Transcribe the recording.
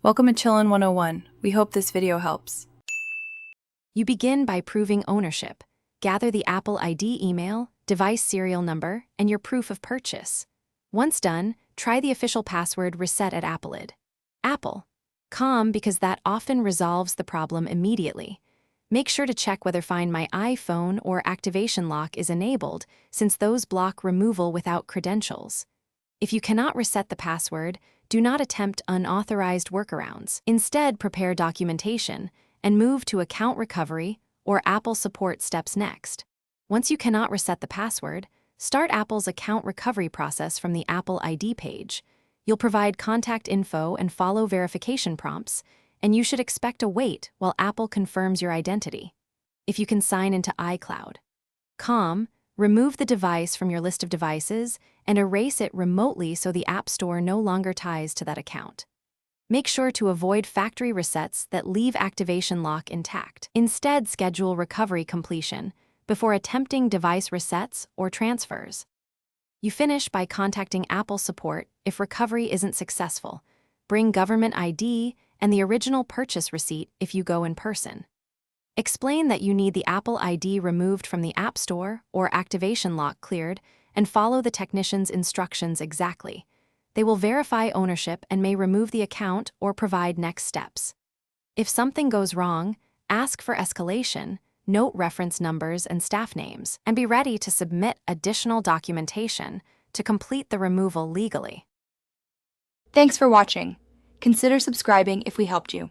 Welcome to Chillin' 101. We hope this video helps. You begin by proving ownership. Gather the Apple ID email, device serial number, and your proof of purchase. Once done, try the official password reset at Appleid. Apple. Calm, because that often resolves the problem immediately. Make sure to check whether Find My iPhone or Activation Lock is enabled, since those block removal without credentials. If you cannot reset the password, do not attempt unauthorized workarounds. Instead, prepare documentation and move to account recovery or Apple support steps next. Once you cannot reset the password, start Apple's account recovery process from the Apple ID page. You'll provide contact info and follow verification prompts, and you should expect a wait while Apple confirms your identity. If you can sign into iCloud. Calm. Remove the device from your list of devices and erase it remotely so the App Store no longer ties to that account. Make sure to avoid factory resets that leave Activation Lock intact. Instead, schedule recovery completion before attempting device resets or transfers. You finish by contacting Apple support if recovery isn't successful. Bring government ID and the original purchase receipt if you go in person. Explain that you need the Apple ID removed from the App Store or Activation Lock cleared, and follow the technician's instructions exactly. They will verify ownership and may remove the account or provide next steps. If something goes wrong, ask for escalation, note reference numbers and staff names, and be ready to submit additional documentation to complete the removal legally. Thanks for watching. Consider subscribing if we helped you.